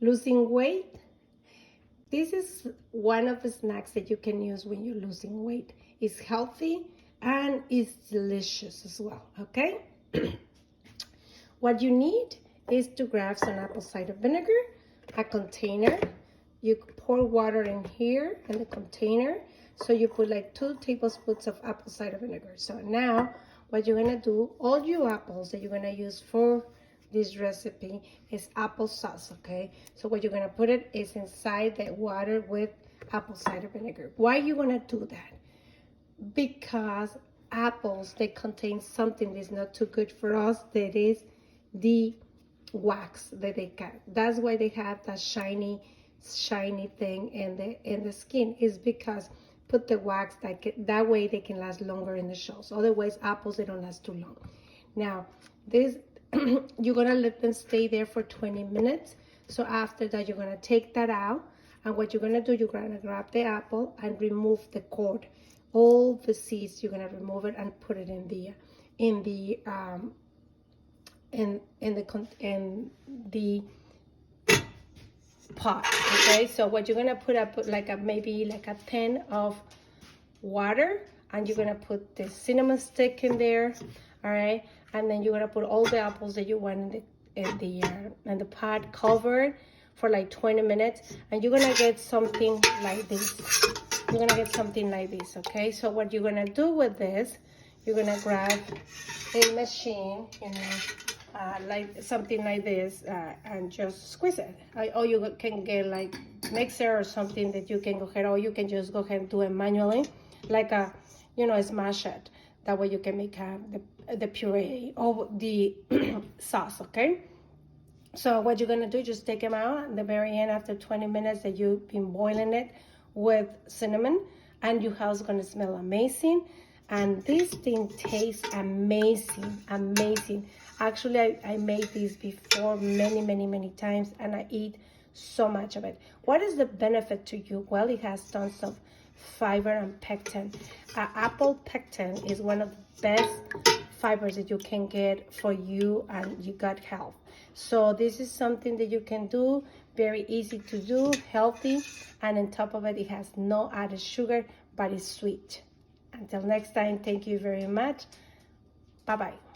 losing weight, this is one of the snacks that you can use when you're losing weight. It's healthy and it's delicious as well, okay? What you need is to grab some apple cider vinegar, a container. You pour water in here in the container. So you put like 2 tablespoons of apple cider vinegar. So now what you're gonna do, all your apples that you're gonna use for this recipe is applesauce, okay? So what you're gonna put it is inside the water with apple cider vinegar. Why are you gonna do that? Because apples, they contain something that's not too good for us, that is the wax that they got. That's why they have that shiny thing in the skin, is because put the wax that way they can last longer in the shells. Otherwise apples, they don't last too long. Now this you're gonna let them stay there for 20 minutes. So after that you're gonna take that out, and what you're gonna do, you're gonna grab the apple and remove the cord, all the seeds. You're gonna remove it and put it in the pot. Okay, so what you're gonna put maybe like a 10 of water, and you're gonna put the cinnamon stick in there. All right, and then you're gonna put all the apples that you want in the pot, covered for like 20 minutes, and you're gonna get something like this. You're gonna get something like this. Okay, so what you're gonna do with this, you're gonna grab a machine, like something like this, and just squeeze it. Or you can get like mixer or something that you can go ahead, or you can just go ahead and do it manually, like smash it. That way you can make the puree or the sauce, okay? So what you're gonna do, just take them out at the very end after 20 minutes that you've been boiling it with cinnamon, and your house is gonna smell amazing. And this thing tastes amazing, amazing. Actually, I made this before many times, and I eat so much of it. What is the benefit to you? Well, it has tons of fiber and pectin. Apple pectin is one of the best fibers that you can get for you and your gut health. So this is something that you can do, very easy to do, healthy, and on top of it, it has no added sugar, but it's sweet. Until next time, thank you very much. Bye-bye.